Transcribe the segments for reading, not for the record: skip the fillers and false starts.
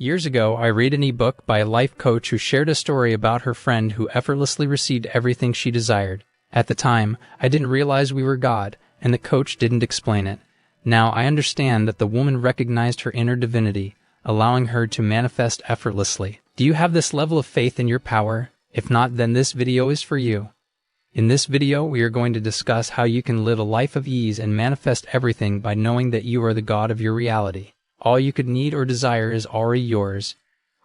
Years ago, I read an ebook by a life coach who shared a story about her friend who effortlessly received everything she desired. At the time, I didn't realize we were God, and the coach didn't explain it. Now I understand that the woman recognized her inner divinity, allowing her to manifest effortlessly. Do you have this level of faith in your power? If not, then this video is for you. In this video, we are going to discuss how you can live a life of ease and manifest everything by knowing that you are the God of your reality. All you could need or desire is already yours.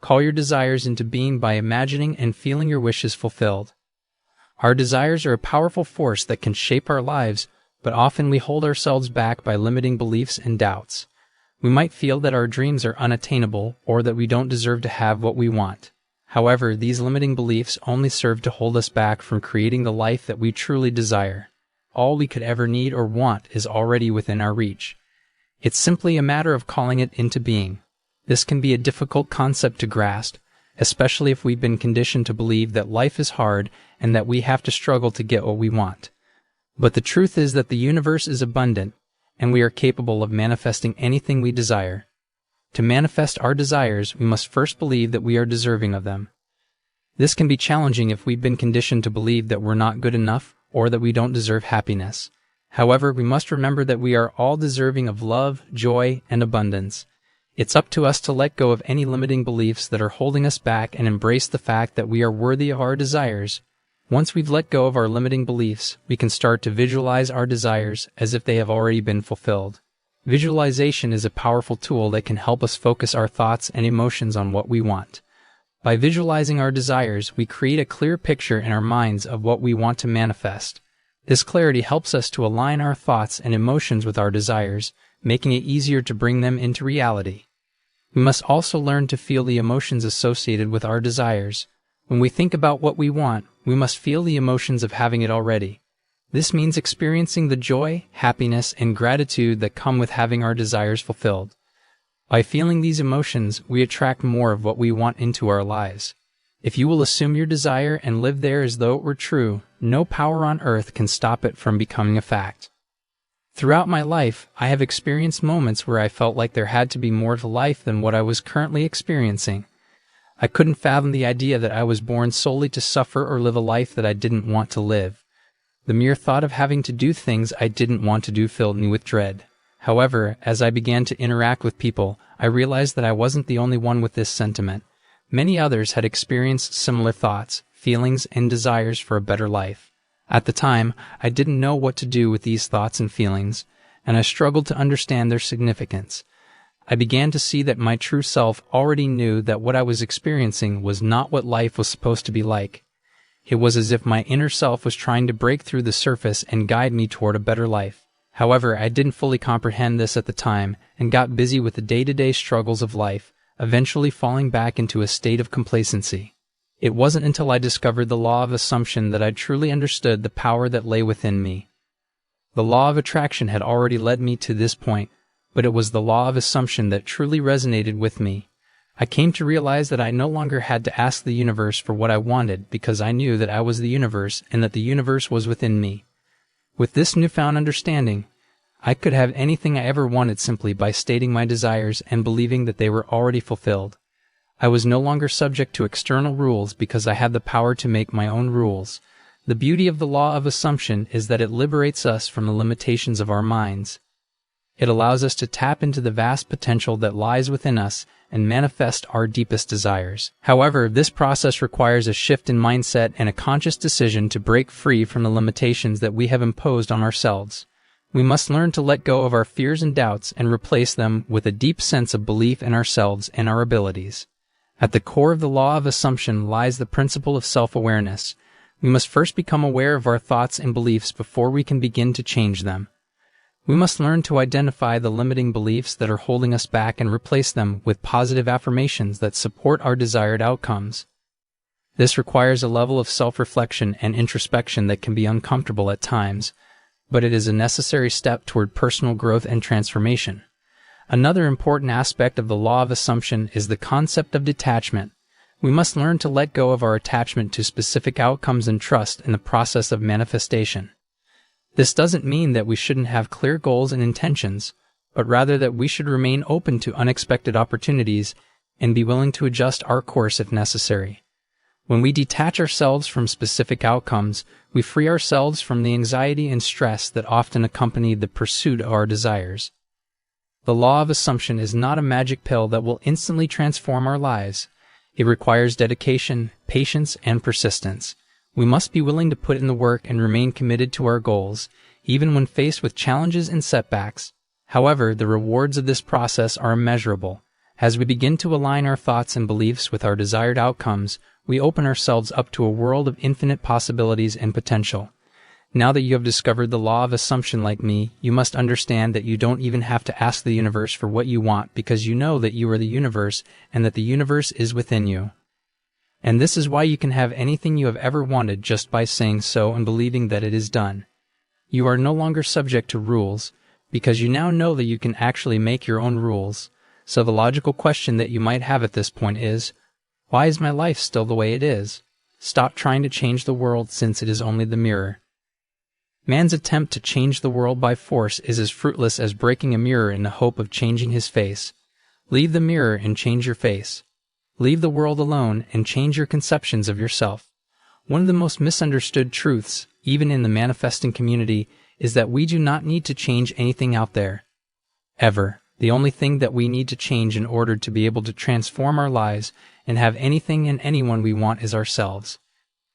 Call your desires into being by imagining and feeling your wishes fulfilled. Our desires are a powerful force that can shape our lives, but often we hold ourselves back by limiting beliefs and doubts. We might feel that our dreams are unattainable or that we don't deserve to have what we want. However, these limiting beliefs only serve to hold us back from creating the life that we truly desire. All we could ever need or want is already within our reach. It's simply a matter of calling it into being. This can be a difficult concept to grasp, especially if we've been conditioned to believe that life is hard and that we have to struggle to get what we want. But the truth is that the universe is abundant, and we are capable of manifesting anything we desire. To manifest our desires, we must first believe that we are deserving of them. This can be challenging if we've been conditioned to believe that we're not good enough or that we don't deserve happiness. However, we must remember that we are all deserving of love, joy, and abundance. It's up to us to let go of any limiting beliefs that are holding us back and embrace the fact that we are worthy of our desires. Once we've let go of our limiting beliefs, we can start to visualize our desires as if they have already been fulfilled. Visualization is a powerful tool that can help us focus our thoughts and emotions on what we want. By visualizing our desires, we create a clear picture in our minds of what we want to manifest. This clarity helps us to align our thoughts and emotions with our desires, making it easier to bring them into reality. We must also learn to feel the emotions associated with our desires. When we think about what we want, we must feel the emotions of having it already. This means experiencing the joy, happiness, and gratitude that come with having our desires fulfilled. By feeling these emotions, we attract more of what we want into our lives. If you will assume your desire and live there as though it were true, no power on earth can stop it from becoming a fact. Throughout my life, I have experienced moments where I felt like there had to be more to life than what I was currently experiencing. I couldn't fathom the idea that I was born solely to suffer or live a life that I didn't want to live. The mere thought of having to do things I didn't want to do filled me with dread. However, as I began to interact with people, I realized that I wasn't the only one with this sentiment. Many others had experienced similar thoughts, feelings, and desires for a better life. At the time, I didn't know what to do with these thoughts and feelings, and I struggled to understand their significance. I began to see that my true self already knew that what I was experiencing was not what life was supposed to be like. It was as if my inner self was trying to break through the surface and guide me toward a better life. However, I didn't fully comprehend this at the time and got busy with the day-to-day struggles of life, eventually falling back into a state of complacency. It wasn't until I discovered the law of assumption that I truly understood the power that lay within me. The law of attraction had already led me to this point, but it was the law of assumption that truly resonated with me. I came to realize that I no longer had to ask the universe for what I wanted because I knew that I was the universe and that the universe was within me. With this newfound understanding, I could have anything I ever wanted simply by stating my desires and believing that they were already fulfilled. I was no longer subject to external rules because I had the power to make my own rules. The beauty of the law of assumption is that it liberates us from the limitations of our minds. It allows us to tap into the vast potential that lies within us and manifest our deepest desires. However, this process requires a shift in mindset and a conscious decision to break free from the limitations that we have imposed on ourselves. We must learn to let go of our fears and doubts and replace them with a deep sense of belief in ourselves and our abilities. At the core of the law of assumption lies the principle of self-awareness. We must first become aware of our thoughts and beliefs before we can begin to change them. We must learn to identify the limiting beliefs that are holding us back and replace them with positive affirmations that support our desired outcomes. This requires a level of self-reflection and introspection that can be uncomfortable at times, but it is a necessary step toward personal growth and transformation. Another important aspect of the law of assumption is the concept of detachment. We must learn to let go of our attachment to specific outcomes and trust in the process of manifestation. This doesn't mean that we shouldn't have clear goals and intentions, but rather that we should remain open to unexpected opportunities and be willing to adjust our course if necessary. When we detach ourselves from specific outcomes, we free ourselves from the anxiety and stress that often accompany the pursuit of our desires. The law of assumption is not a magic pill that will instantly transform our lives. It requires dedication, patience, and persistence. We must be willing to put in the work and remain committed to our goals, even when faced with challenges and setbacks. However, the rewards of this process are immeasurable. As we begin to align our thoughts and beliefs with our desired outcomes, we open ourselves up to a world of infinite possibilities and potential. Now that you have discovered the law of assumption like me, you must understand that you don't even have to ask the universe for what you want because you know that you are the universe and that the universe is within you. And this is why you can have anything you have ever wanted just by saying so and believing that it is done. You are no longer subject to rules because you now know that you can actually make your own rules. So the logical question that you might have at this point is, why is my life still the way it is? Stop trying to change the world since it is only the mirror. Man's attempt to change the world by force is as fruitless as breaking a mirror in the hope of changing his face. Leave the mirror and change your face. Leave the world alone and change your conceptions of yourself. One of the most misunderstood truths, even in the manifesting community, is that we do not need to change anything out there. Ever. The only thing that we need to change in order to be able to transform our lives and have anything and anyone we want is ourselves.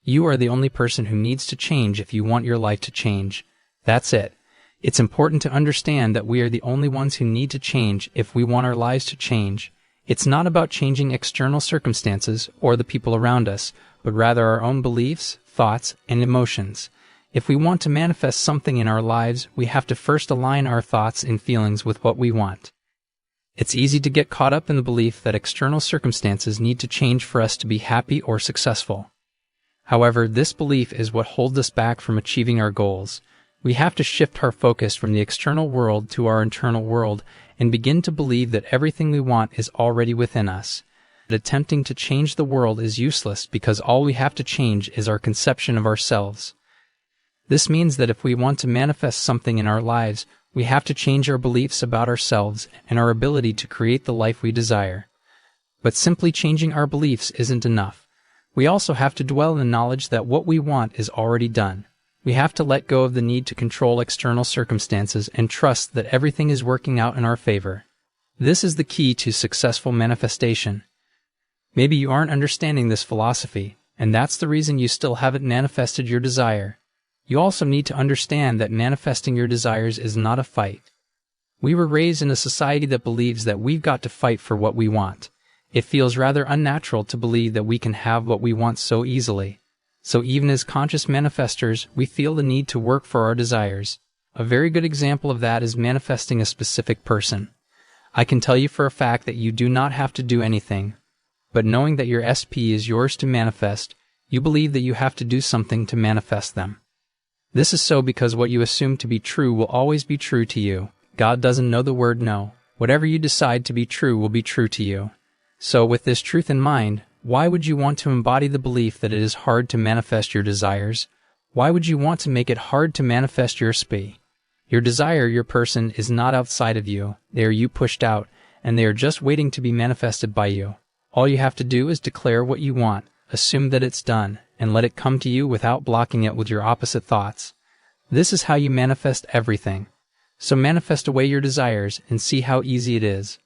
You are the only person who needs to change if you want your life to change. That's it. It's important to understand that we are the only ones who need to change if we want our lives to change. It's not about changing external circumstances or the people around us, but rather our own beliefs, thoughts, and emotions. If we want to manifest something in our lives, we have to first align our thoughts and feelings with what we want. It's easy to get caught up in the belief that external circumstances need to change for us to be happy or successful. However, this belief is what holds us back from achieving our goals. We have to shift our focus from the external world to our internal world and begin to believe that everything we want is already within us. But attempting to change the world is useless because all we have to change is our conception of ourselves. This means that if we want to manifest something in our lives, we have to change our beliefs about ourselves and our ability to create the life we desire. But simply changing our beliefs isn't enough. We also have to dwell in the knowledge that what we want is already done. We have to let go of the need to control external circumstances and trust that everything is working out in our favor. This is the key to successful manifestation. Maybe you aren't understanding this philosophy, and that's the reason you still haven't manifested your desire. You also need to understand that manifesting your desires is not a fight. We were raised in a society that believes that we've got to fight for what we want. It feels rather unnatural to believe that we can have what we want so easily. So even as conscious manifestors, we feel the need to work for our desires. A very good example of that is manifesting a specific person. I can tell you for a fact that you do not have to do anything. But knowing that your SP is yours to manifest, you believe that you have to do something to manifest them. This is so because what you assume to be true will always be true to you. God doesn't know the word no. Whatever you decide to be true will be true to you. So with this truth in mind, why would you want to embody the belief that it is hard to manifest your desires? Why would you want to make it hard to manifest your SP? Your desire, your person, is not outside of you. They are you pushed out, and they are just waiting to be manifested by you. All you have to do is declare what you want, assume that it's done, and let it come to you without blocking it with your opposite thoughts. This is how you manifest everything. So manifest away your desires and see how easy it is.